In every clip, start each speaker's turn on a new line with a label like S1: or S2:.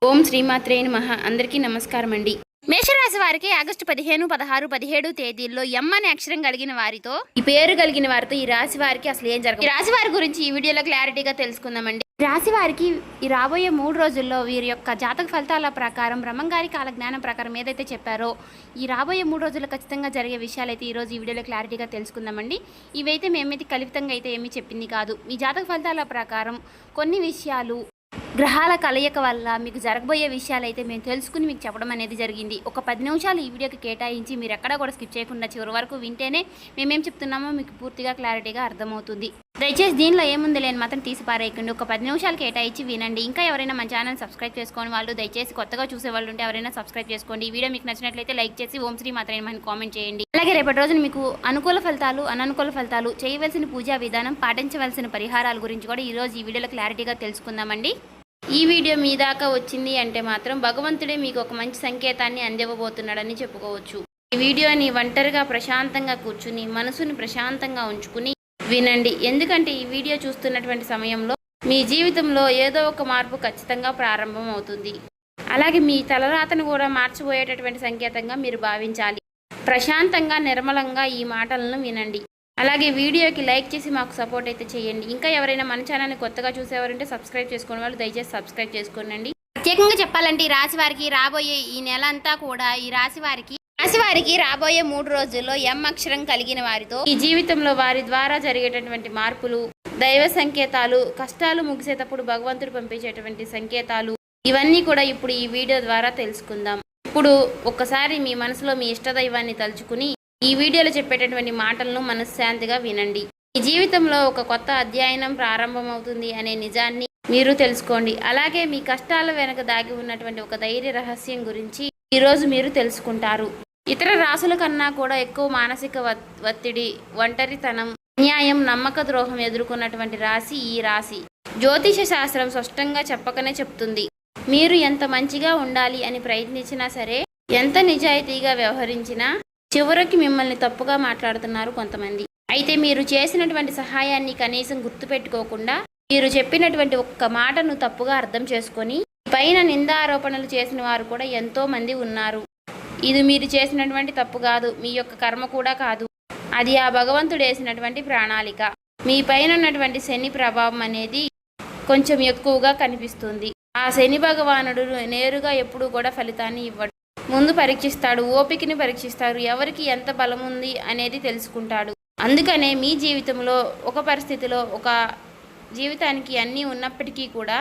S1: ఓం శ్రీమాత్రే నమః. అందరికీ నమస్కారం అండి. మేషరాశి వారికి ఆగస్టు 15, 16, 17 తేదీల్లో ఎం అనే అక్షరం కలిగిన వారితో, ఈ పేరు కలిగిన వారితో ఈ రాశి వారికి అసలు ఏం జరగదు. ఈ రాశి వారి గురించి ఈ వీడియోలో క్లారిటీగా తెలుసుకుందామండి. రాశి వారికి ఈ రాబోయే 3 రోజుల్లో వీరి యొక్క జాతక ఫలితాల ప్రకారం బ్రహ్మంగారి కాల జ్ఞానం ప్రకారం ఏదైతే చెప్పారో ఈ రాబోయే 3 రోజుల్లో ఖచ్చితంగా జరిగే విషయాలైతే ఈరోజు ఈ వీడియోలో క్లారిటీగా తెలుసుకుందామండి. ఇవైతే మేమైతే కల్పితంగా అయితే ఏమీ చెప్పింది కాదు. మీ జాతక ఫలితాల ప్రకారం కొన్ని విషయాలు గ్రహాల కలయిక వల్ల మీకు జరగబోయే విషయాలు అయితే మేము తెలుసుకుని మీకు చెప్పడం అనేది జరిగింది. ఒక 10 నిమిషాలు ఈ వీడియోకి కేటాయించి మీరు ఎక్కడా కూడా స్కిప్ చేయకుండా చివరి వరకు వింటేనే మేమేం చెప్తున్నామో మీకు పూర్తిగా క్లారిటీగా అర్థమవుతుంది. దయచేసి దీనిలో ఏముంది లేని మాత్రం తీసి పారేయకండి. ఒక 10 నిమిషాలు కేటాయించి వినండి. ఇంకా ఎవరైనా మన ఛానల్ సబ్స్క్రైబ్ చేసుకోని వాళ్ళు దయచేసి కొత్తగా చూసే వాళ్ళు ఉంటే ఎవరైనా సబ్స్క్రైబ్ చేసుకోండి. ఈ వీడియో మీకు నచ్చినట్లయితే లైక్ చేసి ఓం శ్రీ మాత్రే నమః కామెంట్ చేయండి. అలాగే రేపటి రోజున మీకు అనుకూల ఫలితాలు, అననుకూల ఫలితాలు, చేయవలసిన పూజా విధానం, పాటించవలసిన పరిహారాల గురించి కూడా ఈరోజు ఈ వీడియోలో క్లారిటీగా తెలుసుకుందామండి. ఈ వీడియో మీ దాకా వచ్చింది అంటే మాత్రం భగవంతుడే మీకు ఒక మంచి సంకేతాన్ని అందివ్వబోతున్నాడని చెప్పుకోవచ్చు. ఈ వీడియోని ఒంటరిగా ప్రశాంతంగా కూర్చుని మనసుని ప్రశాంతంగా ఉంచుకుని వినండి. ఎందుకంటే ఈ వీడియో చూస్తున్నటువంటి సమయంలో మీ జీవితంలో ఏదో ఒక మార్పు ఖచ్చితంగా ప్రారంభం అవుతుంది. అలాగే మీ తలరాతను కూడా మార్చిపోయేటటువంటి సంకేతంగా మీరు భావించాలి. ప్రశాంతంగా నిర్మలంగా ఈ మాటలను వినండి. అలాగే వీడియోకి లైక్ చేసి మాకు సపోర్ట్ అయితే చేయండి. ఇంకా ఎవరైనా మన ఛానల్ని కొత్తగా చూసేవారంటే సబ్స్క్రైబ్ చేసుకునే వాళ్ళు దయచేసి సబ్స్క్రైబ్ చేసుకోండి. ప్రత్యేకంగా చెప్పాలంటే ఈ రాశి వారికి రాబోయే ఈ నెల అంతా కూడా ఈ రాశి వారికి రాబోయే 3 రోజుల్లో ఎం అక్షరం కలిగిన వారితో ఈ జీవితంలో వారి ద్వారా జరిగేటటువంటి మార్పులు, దైవ సంకేతాలు, కష్టాలు ముగిసేటప్పుడు భగవంతుడు పంపించేటువంటి సంకేతాలు, ఇవన్నీ కూడా ఇప్పుడు ఈ వీడియో ద్వారా తెలుసుకుందాం. ఇప్పుడు ఒక్కసారి మీ మనసులో మీ ఇష్టదైవాన్ని తలుచుకుని ఈ వీడియోలో చెప్పేటటువంటి మాటలను మనశ్శాంతిగా వినండి. ఈ జీవితంలో ఒక కొత్త అధ్యయనం ప్రారంభమవుతుంది అనే నిజాన్ని మీరు తెలుసుకోండి. అలాగే మీ కష్టాల వెనక దాగి ఉన్నటువంటి ఒక ధైర్య రహస్యం గురించి ఈరోజు మీరు తెలుసుకుంటారు. ఇతర రాశుల కన్నా కూడా ఎక్కువ మానసిక ఒత్తిడి, ఒంటరితనం, అన్యాయం, నమ్మక ద్రోహం ఎదుర్కొన్నటువంటి రాశి ఈ రాశి. జ్యోతిష శాస్త్రం స్పష్టంగా చెప్పకనే చెప్తుంది. మీరు ఎంత మంచిగా ఉండాలి అని ప్రయత్నించినా సరే, ఎంత నిజాయితీగా వ్యవహరించినా చివరికి మిమ్మల్ని తప్పుగా మాట్లాడుతున్నారు కొంతమంది. అయితే మీరు చేసినటువంటి సహాయాన్ని కనీసం గుర్తుపెట్టుకోకుండా మీరు చెప్పినటువంటి ఒక్క మాటను తప్పుగా అర్థం చేసుకొని పైన నిందారోపణలు చేసిన వారు కూడా ఎంతో మంది ఉన్నారు. ఇది మీరు చేసినటువంటి తప్పు కాదు, మీ యొక్క కర్మ కూడా కాదు. అది ఆ భగవంతుడు వేసినటువంటి ప్రణాళిక. మీ పైన ఉన్నటువంటి శని ప్రభావం అనేది కొంచెం ఎక్కువగా కనిపిస్తుంది. ఆ శని భగవానుడు నేరుగా ఎప్పుడూ కూడా ఫలితాన్ని ఇవ్వడు. ముందు పరీక్షిస్తాడు, ఓపికని పరీక్షిస్తాడు, ఎవరికి ఎంత బలం ఉంది అనేది తెలుసుకుంటాడు. అందుకనే మీ జీవితంలో ఒక పరిస్థితిలో ఒక జీవితానికి అన్నీ ఉన్నప్పటికీ కూడా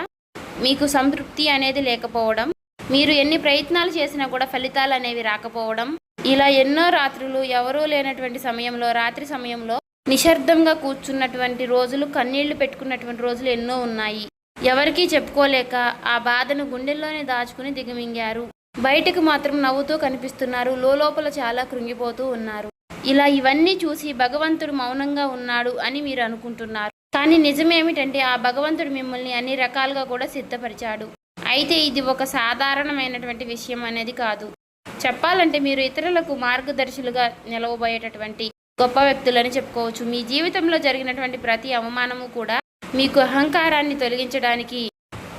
S1: మీకు సంతృప్తి అనేది లేకపోవడం, మీరు ఎన్ని ప్రయత్నాలు చేసినా కూడా ఫలితాలు అనేవి రాకపోవడం, ఇలా ఎన్నో రాత్రులు ఎవరూ లేనటువంటి సమయంలో, రాత్రి సమయంలో నిశ్శబ్దంగా కూర్చున్నటువంటి రోజులు, కన్నీళ్లు పెట్టుకున్నటువంటి రోజులు ఎన్నో ఉన్నాయి. ఎవరికీ చెప్పుకోలేక ఆ బాధను గుండెల్లోనే దాచుకుని దిగమింగారు. బయటకు మాత్రం నవ్వుతూ కనిపిస్తున్నారు, లోపల చాలా కృంగిపోతూ ఉన్నారు. ఇలా ఇవన్నీ చూసి భగవంతుడు మౌనంగా ఉన్నాడు అని మీరు అనుకుంటున్నారు. కానీ నిజమేమిటంటే ఆ భగవంతుడు మిమ్మల్ని అన్ని రకాలుగా కూడా సిద్ధపరిచాడు. అయితే ఇది ఒక సాధారణమైనటువంటి విషయం అనేది కాదు. చెప్పాలంటే మీరు ఇతరులకు మార్గదర్శులుగా నిలవబోయేటటువంటి గొప్ప వ్యక్తులని చెప్పుకోవచ్చు. మీ జీవితంలో జరిగినటువంటి ప్రతి అవమానము కూడా మీకు అహంకారాన్ని తొలగించడానికి,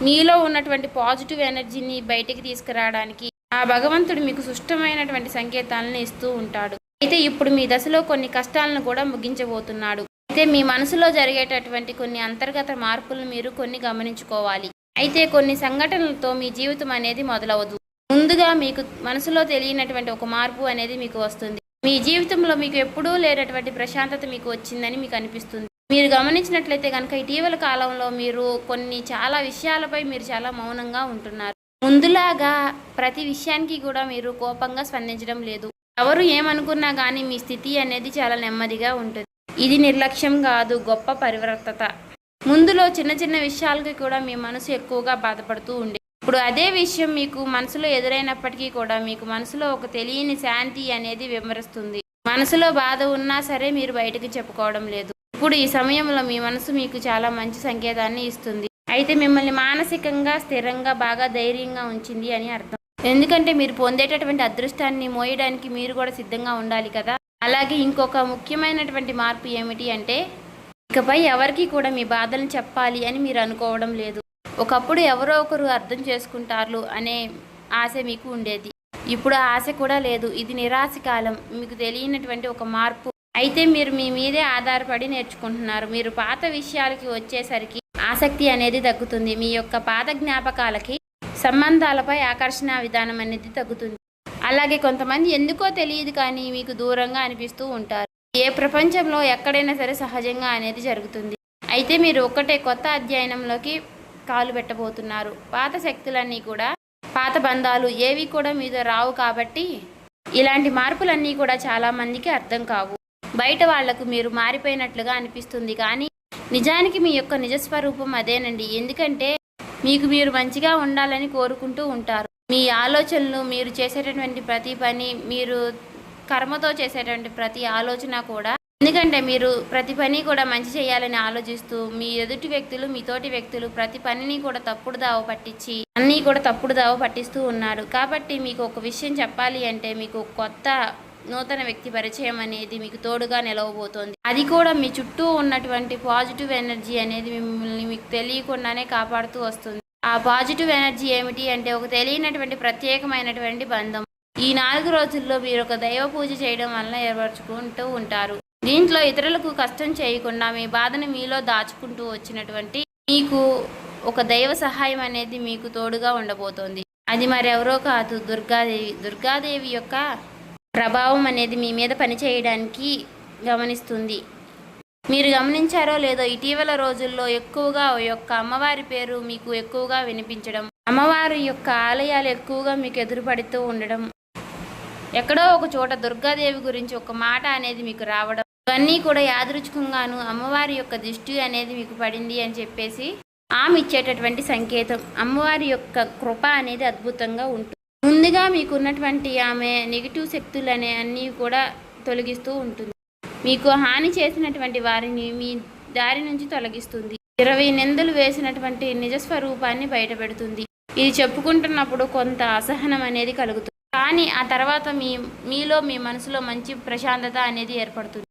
S1: మీలో ఉన్నటువంటి పాజిటివ్ ఎనర్జీని బయటికి తీసుకురావడానికి ఆ భగవంతుడు మీకు సుష్టమైనటువంటి సంకేతాలను ఇస్తూ ఉంటాడు. అయితే ఇప్పుడు మీ దశలో కొన్ని కష్టాలను కూడా ముగించబోతున్నాడు. అయితే మీ మనసులో జరిగేటటువంటి కొన్ని అంతర్గత మార్పులను మీరు కొన్ని గమనించుకోవాలి. అయితే కొన్ని సంఘటనలతో మీ జీవితం అనేది మొదలవదు. ముందుగా మీకు మనసులో తెలియనటువంటి ఒక మార్పు అనేది మీకు వస్తుంది. మీ జీవితంలో మీకు ఎప్పుడూ లేనటువంటి ప్రశాంతత మీకు వచ్చిందని మీకు అనిపిస్తుంది. మీరు గమనించినట్లయితే కనుక ఇటీవల కాలంలో మీరు చాలా విషయాలపై మీరు చాలా మౌనంగా ఉంటున్నారు. ముందులాగా ప్రతి విషయానికి కూడా మీరు కోపంగా స్పందించడం లేదు. ఎవరు ఏమనుకున్నా కానీ మీ స్థితి అనేది చాలా నెమ్మదిగా ఉంటుంది. ఇది నిర్లక్ష్యం కాదు, గొప్ప పరివర్తత. ముందులో చిన్న చిన్న విషయాలకి కూడా మీ మనసు ఎక్కువగా బాధపడుతూ ఉండే, ఇప్పుడు అదే విషయం మీకు మనసులో ఎదురైనప్పటికీ కూడా మీకు మనసులో ఒక తెలియని శాంతి అనేది విమరిస్తుంది. మనసులో బాధ ఉన్నా సరే మీరు బయటకు చెప్పుకోవడం లేదు. ఇప్పుడు ఈ సమయంలో మీ మనసు మీకు చాలా మంచి సంకేతాన్ని ఇస్తుంది. అయితే మిమ్మల్ని మానసికంగా స్థిరంగా బాగా ధైర్యంగా ఉంచింది అని అర్థం. ఎందుకంటే మీరు పొందేటటువంటి అదృష్టాన్ని మోయడానికి మీరు కూడా సిద్ధంగా ఉండాలి కదా. అలాగే ఇంకొక ముఖ్యమైనటువంటి మార్పు ఏమిటి అంటే ఇకపై ఎవరికి కూడా మీ బాధలను చెప్పాలి అని మీరు అనుకోవడం లేదు. ఒకప్పుడు ఎవరో ఒకరు అర్థం చేసుకుంటారు అనే ఆశ మీకు ఉండేది. ఇప్పుడు ఆ ఆశ కూడా లేదు. ఇది నిరాశ కాలం. మీకు తెలియనటువంటి ఒక మార్పు. అయితే మీరు మీ మీదే ఆధారపడి నేర్చుకుంటున్నారు. మీరు పాత విషయాలకి వచ్చేసరికి ఆసక్తి అనేది తగ్గుతుంది. మీ యొక్క పాత జ్ఞాపకాలకి, సంబంధాలపై ఆకర్షణ విధానం అనేది తగ్గుతుంది. అలాగే కొంతమంది ఎందుకో తెలియదు కానీ మీకు దూరంగా అనిపిస్తూ ఉంటారు. ఏ ప్రపంచంలో ఎక్కడైనా సరే సహజంగా అనేది జరుగుతుంది. అయితే మీరు ఒక్కటే కొత్త అధ్యయనంలోకి కాలు పెట్టబోతున్నారు. పాత శక్తులన్నీ కూడా, పాత బంధాలు ఏవి కూడా మీతో రావు. కాబట్టి ఇలాంటి మార్పులన్నీ కూడా చాలామందికి అర్థం కావు. బయట వాళ్లకు మీరు మారిపోయినట్లుగా అనిపిస్తుంది కానీ నిజానికి మీ యొక్క నిజస్వరూపం అదేనండి. ఎందుకంటే మీకు మీరు మంచిగా ఉండాలని కోరుకుంటూ ఉంటారు. మీ ఆలోచనలు, మీరు చేసేటటువంటి ప్రతి పని, మీరు కర్మతో చేసేటువంటి ప్రతి ఆలోచన కూడా, ఎందుకంటే మీరు ప్రతి పని కూడా మంచి చేయాలని ఆలోచిస్తూ మీ ఎదుటి వ్యక్తులు, మీ తోటి వ్యక్తులు ప్రతి పనిని కూడా తప్పుడు దావ పట్టించి అన్నీ కూడా తప్పుడు దావ పట్టిస్తూ ఉన్నారు. కాబట్టి మీకు ఒక విషయం చెప్పాలి అంటే మీకు కొత్త నూతన వ్యక్తి పరిచయం అనేది మీకు తోడుగా నిలవబోతోంది. అది కూడా మీ చుట్టూ ఉన్నటువంటి పాజిటివ్ ఎనర్జీ అనేది మిమ్మల్ని మీకు తెలియకుండానే కాపాడుతూ వస్తుంది. ఆ పాజిటివ్ ఎనర్జీ ఏమిటి అంటే ఒక తెలియనటువంటి ప్రత్యేకమైనటువంటి బంధం. ఈ 4 రోజుల్లో మీరు ఒక దైవ పూజ చేయడం వల్ల ఏర్పరచుకుంటూ ఉంటారు. దీంట్లో ఇతరులకు కష్టం చేయకుండా మీ బాధను మీలో దాచుకుంటూ వచ్చినటువంటి మీకు ఒక దైవ సహాయం అనేది మీకు తోడుగా ఉండబోతోంది. అది మరెవరో కాదు, దుర్గాదేవి. దుర్గాదేవి యొక్క ప్రభావం అనేది మీ మీద పనిచేయడానికి గమనిస్తుంది. మీరు గమనించారో లేదో ఇటీవల రోజుల్లో ఎక్కువగా యొక్క అమ్మవారి పేరు మీకు ఎక్కువగా వినిపించడం, అమ్మవారి యొక్క ఆలయాలు ఎక్కువగా మీకు ఎదురుపడుతూ ఉండడం, ఎక్కడో ఒక చోట దుర్గాదేవి గురించి ఒక మాట అనేది మీకు రావడం, ఇవన్నీ కూడా యాదృచ్ఛికంగాను అమ్మవారి యొక్క దృష్టి అనేది మీకు పడింది అని చెప్పేసి ఆమె ఇచ్చేటటువంటి సంకేతం. అమ్మవారి యొక్క కృప అనేది అద్భుతంగా ఉంటుంది. ముందుగా మీకున్నటువంటి ఆమె నెగిటివ్ శక్తులు అనే అన్నీ కూడా తొలగిస్తూ ఉంటుంది. మీకు హాని చేసినటువంటి వారిని మీ దారి నుంచి తొలగిస్తుంది. 20 నిందలు వేసినటువంటి నిజస్వరూపాన్ని బయటపెడుతుంది. ఇది చెప్పుకుంటున్నప్పుడు కొంత అసహనం అనేది కలుగుతుంది. కానీ ఆ తర్వాత మీలో మీ మనసులో మంచి ప్రశాంతత అనేది ఏర్పడుతుంది.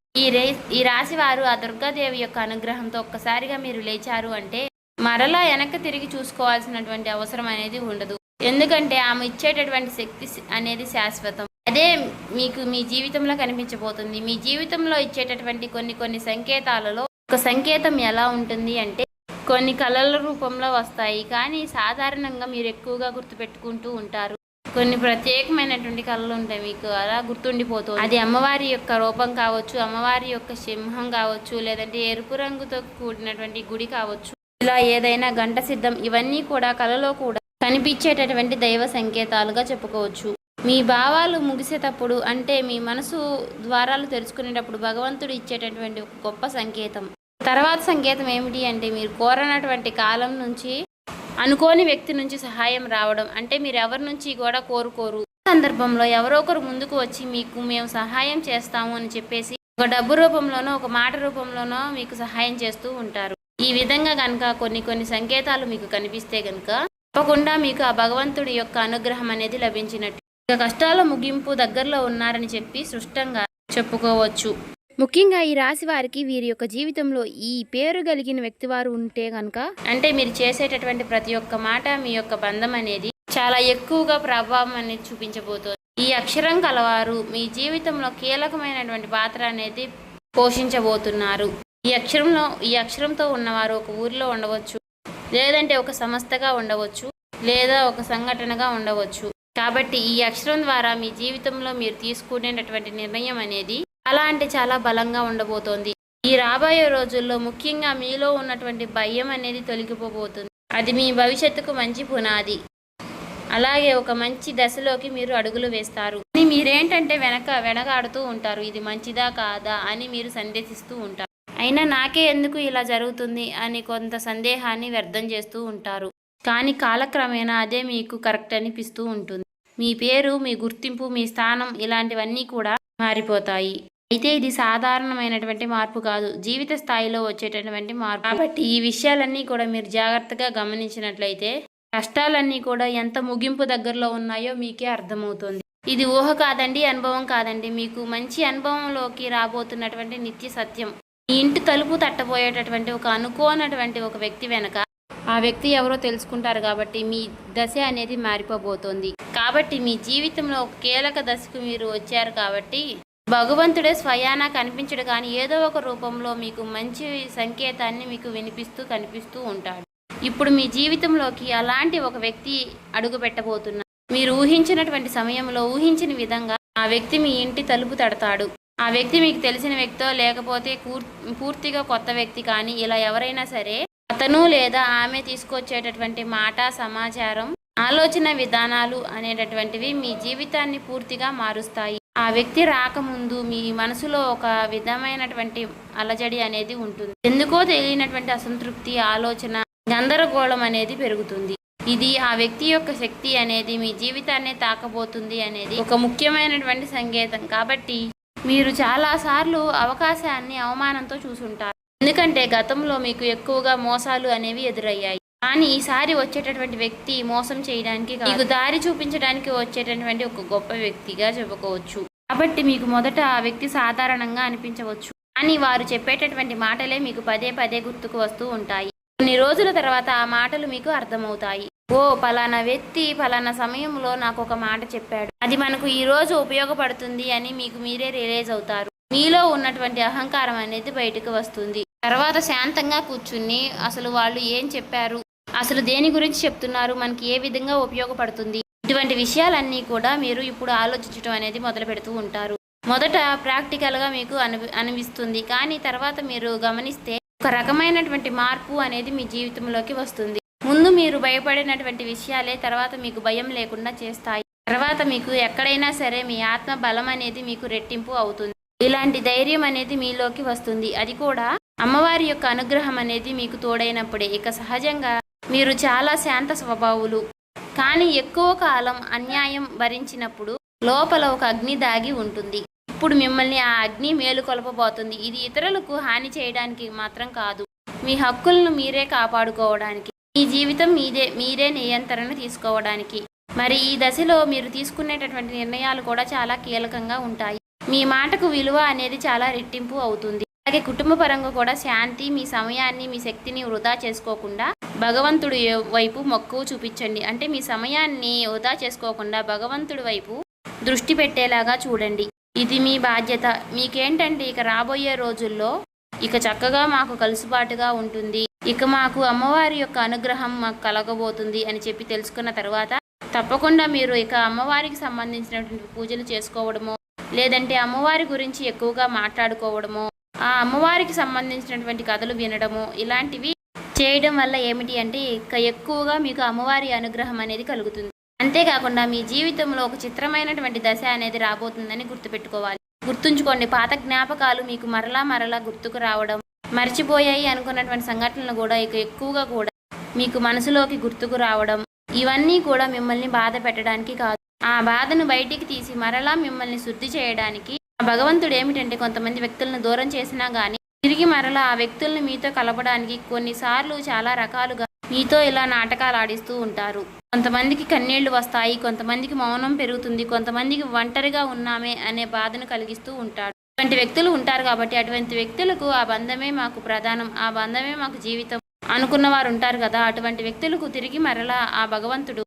S1: ఈ రాశి వారు ఆ దుర్గాదేవి యొక్క అనుగ్రహంతో ఒక్కసారిగా మీరు లేచారు అంటే మరలా వెనక్కి తిరిగి చూసుకోవాల్సినటువంటి అవసరం అనేది ఉండదు. ఎందుకంటే ఆమె ఇచ్చేటటువంటి శక్తి అనేది శాశ్వతం. అదే మీకు మీ జీవితంలో కనిపించబోతుంది. మీ జీవితంలో ఇచ్చేటటువంటి కొన్ని సంకేతాలలో ఒక సంకేతం ఎలా ఉంటుంది అంటే కొన్ని కళల రూపంలో వస్తాయి. కానీ సాధారణంగా మీరు ఎక్కువగా గుర్తుపెట్టుకుంటూ ఉంటారు. కొన్ని ప్రత్యేకమైనటువంటి కళలు ఉంటాయి, మీకు అలా గుర్తుండిపోతుంది. అది అమ్మవారి యొక్క రూపం కావచ్చు, అమ్మవారి యొక్క సింహం కావచ్చు, లేదంటే ఎరుపు రంగుతో కూడినటువంటి గుడి కావచ్చు, ఇలా ఏదైనా గంట సిద్ధం, ఇవన్నీ కూడా కళలో కూడా కనిపించేటటువంటి దైవ సంకేతాలుగా చెప్పుకోవచ్చు. మీ భావాలు ముగిసేటప్పుడు అంటే మీ మనసు ద్వారాలు తెరుచుకునేటప్పుడు భగవంతుడు ఇచ్చేటటువంటి ఒక గొప్ప సంకేతం. తర్వాత సంకేతం ఏమిటి అంటే మీరు కోరనటువంటి కాలం నుంచి అనుకోని వ్యక్తి నుంచి సహాయం రావడం. అంటే మీరు ఎవరి నుంచి కూడా కోరుకోరు, సందర్భంలో ఎవరో ఒకరు ముందుకు వచ్చి మీకు మేము సహాయం చేస్తాము అని చెప్పేసి ఒక డబ్బు రూపంలోనో ఒక మాట రూపంలోనో మీకు సహాయం చేస్తూ ఉంటారు. ఈ విధంగా కనుక కొన్ని సంకేతాలు మీకు కనిపిస్తే కనుక తప్పకుండా మీకు ఆ భగవంతుడి యొక్క అనుగ్రహం అనేది లభించినట్టు. ఇక కష్టాల ముగింపు దగ్గరలో ఉన్నారని చెప్పి స్పష్టంగా చెప్పుకోవచ్చు. ముఖ్యంగా ఈ రాశి వారికి వీరి యొక్క జీవితంలో ఈ పేరు కలిగిన వ్యక్తి వారు ఉంటే కనుక అంటే మీరు చేసేటటువంటి ప్రతి ఒక్క మాట మీ యొక్క బంధం అనేది చాలా ఎక్కువగా ప్రభావం అనేది చూపించబోతోంది. ఈ అక్షరం కలవారు మీ జీవితంలో కీలకమైనటువంటి పాత్ర అనేది పోషించబోతున్నారు. ఈ అక్షరంతో ఉన్నవారు ఒక ఊరిలో ఉండవచ్చు, లేదంటే ఒక సంస్థగా ఉండవచ్చు, లేదా ఒక సంఘటనగా ఉండవచ్చు. కాబట్టి ఈ అక్షరం ద్వారా మీ జీవితంలో మీరు తీసుకునేటటువంటి నిర్ణయం అనేది చాలా అంటే చాలా బలంగా ఉండబోతోంది. ఈ రాబోయే రోజుల్లో ముఖ్యంగా మీలో ఉన్నటువంటి భయం అనేది తొలగిపోబోతుంది. అది మీ భవిష్యత్తుకు మంచి పునాది. అలాగే ఒక మంచి దశలోకి మీరు అడుగులు వేస్తారు. మీరేంటంటే వెనకాడుతూ ఉంటారు. ఇది మంచిదా కాదా అని మీరు సందేహిస్తూ ఉంటారు. అయినా నాకే ఎందుకు ఇలా జరుగుతుంది అని కొంత సందేహాన్ని వ్యర్థం చేస్తూ ఉంటారు. కానీ కాలక్రమేణా అదే మీకు కరెక్ట్ అనిపిస్తూ ఉంటుంది. మీ పేరు, మీ గుర్తింపు, మీ స్థానం ఇలాంటివన్నీ కూడా మారిపోతాయి. అయితే ఇది సాధారణమైనటువంటి మార్పు కాదు, జీవిత స్థాయిలో వచ్చేటటువంటి మార్పు. కాబట్టి ఈ విషయాలన్నీ కూడా మీరు జాగ్రత్తగా గమనించినట్లయితే కష్టాలన్నీ కూడా ఎంత ముగింపు దగ్గరలో ఉన్నాయో మీకే అర్థమవుతుంది. ఇది ఊహ కాదండి, అనుభవం కాదండి, మీకు మంచి అనుభవంలోకి రాబోతున్నటువంటి నిత్య సత్యం. మీ ఇంటి తలుపు తట్టబోయేటటువంటి ఒక అనుకోనటువంటి ఒక వ్యక్తి వెనక ఆ వ్యక్తి ఎవరో తెలుసుకుంటారు కాబట్టి మీ దశ అనేది మారిపోబోతోంది. కాబట్టి మీ జీవితంలో ఒక కీలక దశకు మీరు వచ్చారు కాబట్టి భగవంతుడే స్వయానా కనిపించడు కానీ ఏదో ఒక రూపంలో మీకు మంచి సంకేతాన్ని మీకు వినిపిస్తూ కనిపిస్తూ ఉంటాడు. ఇప్పుడు మీ జీవితంలోకి అలాంటి ఒక వ్యక్తి అడుగు పెట్టబోతున్నారు. మీరు ఊహించినటువంటి సమయంలో ఊహించిన విధంగా ఆ వ్యక్తి మీ ఇంటి తలుపు తడతాడు. ఆ వ్యక్తి మీకు తెలిసిన వ్యక్తో లేకపోతే పూర్తిగా కొత్త వ్యక్తి కానీ ఇలా ఎవరైనా సరే అతను లేదా ఆమె తీసుకొచ్చేటటువంటి మాట, సమాచారం, ఆలోచన విధానాలు అనేటటువంటివి మీ జీవితాన్ని పూర్తిగా మారుస్తాయి. ఆ వ్యక్తి రాకముందు మీ మనసులో ఒక విధమైనటువంటి అలజడి అనేది ఉంటుంది. ఎందుకో తెలియనటువంటి అసంతృప్తి, ఆలోచన, గందరగోళం అనేది పెరుగుతుంది. ఇది ఆ వ్యక్తి యొక్క శక్తి అనేది మీ జీవితాన్ని తాకబోతుంది అనేది ఒక ముఖ్యమైనటువంటి సంకేతం. కాబట్టి మీరు చాలాసార్లు అవకాశాన్ని అవమానంతో చూసుంటారు. ఎందుకంటే గతంలో మీకు ఎక్కువగా మోసాలు అనేవి ఎదురయ్యాయి. కానీ ఈసారి వచ్చేటటువంటి వ్యక్తి మోసం చేయడానికి మీకు దారి చూపించడానికి వచ్చేటటువంటి ఒక గొప్ప వ్యక్తిగా చెప్పుకోవచ్చు. కాబట్టి మీకు మొదట ఆ వ్యక్తి సాధారణంగా అనిపించవచ్చు, కానీ వారు చెప్పేటటువంటి మాటలే మీకు పదే పదే గుర్తుకు వస్తూ ఉంటాయి. కొన్ని రోజుల తర్వాత ఆ మాటలు మీకు అర్థమవుతాయి. ఓ పలానా వ్యక్తి పలానా సమయంలో నాకు ఒక మాట చెప్పాడు, అది మనకు ఈ రోజు ఉపయోగపడుతుంది అని మీకు మీరే రియలైజ్ అవుతారు. మీలో ఉన్నటువంటి అహంకారం అనేది బయటకు వస్తుంది. తర్వాత శాంతంగా కూర్చుని అసలు వాళ్ళు ఏం చెప్పారు, అసలు దేని గురించి చెప్తున్నారు, మనకి ఏ విధంగా ఉపయోగపడుతుంది, ఇటువంటి విషయాలన్నీ కూడా మీరు ఇప్పుడు ఆలోచించడం అనేది మొదలు పెడుతూ ఉంటారు. మొదట ప్రాక్టికల్గా మీకు అనిపిస్తుంది, కానీ తర్వాత మీరు గమనిస్తే ఒక రకమైనటువంటి మార్పు అనేది మీ జీవితంలోకి వస్తుంది. ముందు మీరు భయపడినటువంటి విషయాలే తర్వాత మీకు భయం లేకుండా చేస్తాయి. తర్వాత మీకు ఎక్కడైనా సరే మీ ఆత్మ బలం అనేది మీకు రెట్టింపు అవుతుంది. ఇలాంటి ధైర్యం అనేది మీలోకి వస్తుంది. అది కూడా అమ్మవారి యొక్క అనుగ్రహం అనేది మీకు తోడైనప్పుడే. ఇక సహజంగా మీరు చాలా శాంత స్వభావులు, కానీ ఎక్కువ కాలం అన్యాయం భరించినప్పుడు లోపల ఒక అగ్ని దాగి ఉంటుంది. ఇప్పుడు మిమ్మల్ని ఆ అగ్ని మేలుకొల్పబోతుంది. ఇది ఇతరులకు హాని చేయడానికి మాత్రం కాదు, మీ హక్కులను మీరే కాపాడుకోవడానికి, మీ జీవితం మీరే నియంత్రణ తీసుకోవడానికి. మరి ఈ దశలో మీరు తీసుకునేటటువంటి నిర్ణయాలు కూడా చాలా కీలకంగా ఉంటాయి. మీ మాటకు విలువ అనేది చాలా రెట్టింపు అవుతుంది. అలాగే కుటుంబ పరంగా కూడా శాంతి, మీ సమయాన్ని, మీ శక్తిని వృధా చేసుకోకుండా భగవంతుడి వైపు మక్కువ చూపించండి. అంటే మీ సమయాన్ని వృధా చేసుకోకుండా భగవంతుడి వైపు దృష్టి పెట్టేలాగా చూడండి. ఇది మీ బాధ్యత. మీకేంటంటే ఇక రాబోయే రోజుల్లో ఇక చక్కగా మాకు కలుసుబాటుగా ఉంటుంది, ఇక మాకు అమ్మవారి యొక్క అనుగ్రహం మాకు కలగబోతుంది అని చెప్పి తెలుసుకున్న తర్వాత తప్పకుండా మీరు ఇక అమ్మవారికి సంబంధించినటువంటి పూజలు చేసుకోవడమో, లేదంటే అమ్మవారి గురించి ఎక్కువగా మాట్లాడుకోవడమో, ఆ అమ్మవారికి సంబంధించినటువంటి కథలు వినడము, ఇలాంటివి చేయడం వల్ల ఏమిటి అంటే ఇక ఎక్కువగా మీకు అమ్మవారి అనుగ్రహం అనేది కలుగుతుంది. అంతేకాకుండా మీ జీవితంలో ఒక చిత్రమైనటువంటి దశ అనేది రాబోతుందని గుర్తుపెట్టుకోవాలి. గుర్తుంచుకోండి, పాత జ్ఞాపకాలు మీకు మరలా గుర్తుకు రావడం, మర్చిపోయాయి అనుకున్నటువంటి సంఘటనలు కూడా ఇక ఎక్కువగా కూడా మీకు మనసులోకి గుర్తుకు రావడం, ఇవన్నీ కూడా మిమ్మల్ని బాధ పెట్టడానికి కాదు, ఆ బాధను బయటికి తీసి మరలా మిమ్మల్ని శుద్ధి చేయడానికి. భగవంతుడు ఏమిటంటే కొంతమంది వ్యక్తులను దూరం చేసినా కానీ తిరిగి మరలా ఆ వ్యక్తులను మీతో కలపడానికి కొన్నిసార్లు చాలా రకాలుగా మీతో ఇలా నాటకాలు ఆడిస్తూ ఉంటారు. కొంతమందికి కన్నీళ్లు వస్తాయి, కొంతమందికి మౌనం పెరుగుతుంది, కొంతమందికి ఒంటరిగా ఉన్నామే అనే బాధను కలిగిస్తూ ఉంటాడు. అటువంటి వ్యక్తులు ఉంటారు. కాబట్టి అటువంటి వ్యక్తులకు ఆ బంధమే మాకు ప్రధానం, ఆ బంధమే మాకు జీవితం అనుకున్న వారు ఉంటారు కదా, అటువంటి వ్యక్తులకు తిరిగి మరలా ఆ భగవంతుడు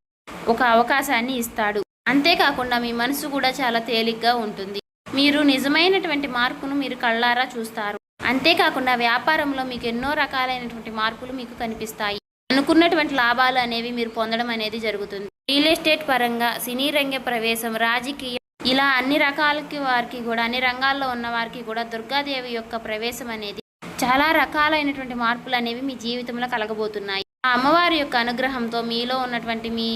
S1: ఒక అవకాశాన్ని ఇస్తాడు. అంతేకాకుండా మీ మనసు కూడా చాలా తేలిగ్గా ఉంటుంది. మీరు నిజమైనటువంటి మార్పును మీరు కళ్ళారా చూస్తారు. అంతేకాకుండా వ్యాపారంలో మీకు ఎన్నో రకాలైనటువంటి మార్పులు మీకు కనిపిస్తాయి. అనుకున్నటువంటి లాభాలు అనేవి మీరు పొందడం అనేది జరుగుతుంది. రియల్ ఎస్టేట్ పరంగా, సినీ రంగ ప్రవేశం, రాజకీయం, ఇలా అన్ని రకాలకి వారికి కూడా, అన్ని రంగాల్లో ఉన్న వారికి కూడా దుర్గాదేవి యొక్క ప్రవేశం అనేది చాలా రకాలైనటువంటి మార్పులు అనేవి మీ జీవితంలో కలగబోతున్నాయి. ఆ అమ్మవారి యొక్క అనుగ్రహంతో మీలో ఉన్నటువంటి మీ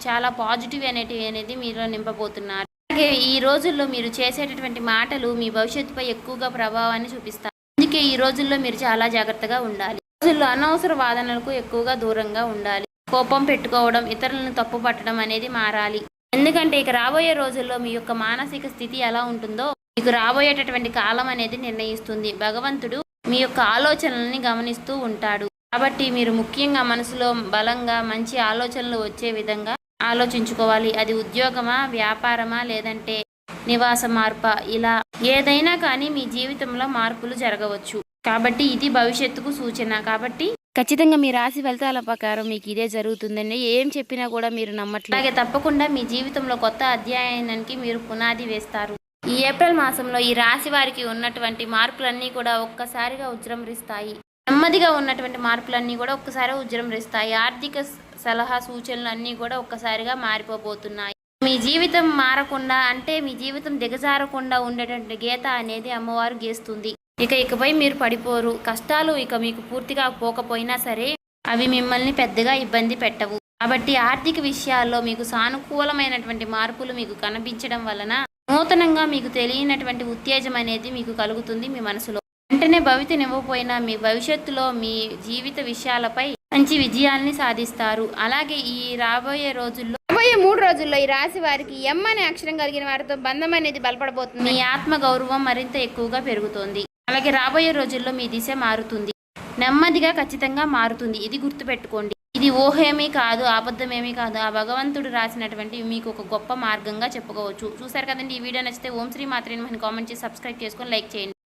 S1: చాలా పాజిటివ్ అనేది మీలో నింపబోతున్నారు. అలాగే ఈ రోజుల్లో మీరు చేసేటటువంటి మాటలు మీ భవిష్యత్తుపై ఎక్కువగా ప్రభావాన్ని చూపిస్తాయి. అందుకే ఈ రోజుల్లో మీరు చాలా జాగ్రత్తగా ఉండాలి. రోజుల్లో అనవసర వాదనలకు ఎక్కువగా దూరంగా ఉండాలి. కోపం పెట్టుకోవడం, ఇతరులను తప్పు పట్టడం అనేది మారాలి. ఎందుకంటే ఇక రాబోయే రోజుల్లో మీ యొక్క మానసిక స్థితి ఎలా ఉంటుందో మీకు రాబోయేటటువంటి కాలం అనేది నిర్ణయిస్తుంది. భగవంతుడు మీ యొక్క ఆలోచనల్ని గమనిస్తూ ఉంటాడు. కాబట్టి మీరు ముఖ్యంగా మనసులో బలంగా మంచి ఆలోచనలు వచ్చే విధంగా ఆలోచించుకోవాలి. అది ఉద్యోగమా, వ్యాపారమా, లేదంటే నివాస మార్పా, ఇలా ఏదైనా కానీ మీ జీవితంలో మార్పులు జరగవచ్చు. కాబట్టి ఇది భవిష్యత్తుకు సూచన. కాబట్టి ఖచ్చితంగా మీ రాశి ఫలితాల ప్రకారం మీకు ఇదే జరుగుతుందండి. ఏం చెప్పినా కూడా మీరు నమ్మట్లేదు. అలాగే తప్పకుండా మీ జీవితంలో కొత్త అధ్యాయానికి మీరు పునాది వేస్తారు. ఈ ఏప్రిల్ మాసంలో ఈ రాశి వారికి ఉన్నటువంటి మార్పులన్నీ కూడా ఒక్కసారిగా ఉజృంభిస్తాయి. నెమ్మదిగా ఉన్నటువంటి మార్పులన్నీ కూడా ఒక్కసారి ఉజృంభిస్తాయి. ఆర్థిక సలహా సూచనలు అన్నీ కూడా ఒక్కసారిగా మారిపోబోతున్నాయి. మీ జీవితం మారకుండా అంటే మీ జీవితం దిగజారకుండా ఉండేటువంటి గీత అనేది అమ్మవారు గీస్తుంది. ఇకపై మీరు పడిపోరు. కష్టాలు ఇక మీకు పూర్తిగా పోకపోయినా సరే అవి మిమ్మల్ని పెద్దగా ఇబ్బంది పెట్టవు. కాబట్టి ఆర్థిక విషయాల్లో మీకు సానుకూలమైనటువంటి మార్పులు మీకు కనిపించడం వలన నూతనంగా మీకు తెలియనటువంటి ఉత్తేజం అనేది మీకు కలుగుతుంది మీ మనసులో. వెంటనే భవితనివ్వకపోయినా మీ భవిష్యత్తులో మీ జీవిత విషయాలపై మంచి విజయాల్ని సాధిస్తారు. అలాగే ఈ రాబోయే 3 రోజుల్లో ఈ రాశి వారికి ఎం అనే అక్షరం కలిగిన వారితో బంధం అనేది బలపడబోతుంది. మీ ఆత్మ గౌరవం మరింత ఎక్కువగా పెరుగుతుంది. అలాగే రాబోయే రోజుల్లో మీ దిశ మారుతుంది. నెమ్మదిగా ఖచ్చితంగా మారుతుంది. ఇది గుర్తుపెట్టుకోండి. ఇది ఊహేమీ కాదు, అబద్ధమేమీ కాదు. ఆ భగవంతుడు రాసినటువంటి మీకు ఒక గొప్ప మార్గంగా చెప్పుకోవచ్చు. చూసారు కదండి. ఈ వీడియో నచ్చితే ఓం శ్రీ మాత్రే నమః కామెంట్ చేసి సబ్స్క్రైబ్ చేసుకొని లైక్ చేయండి.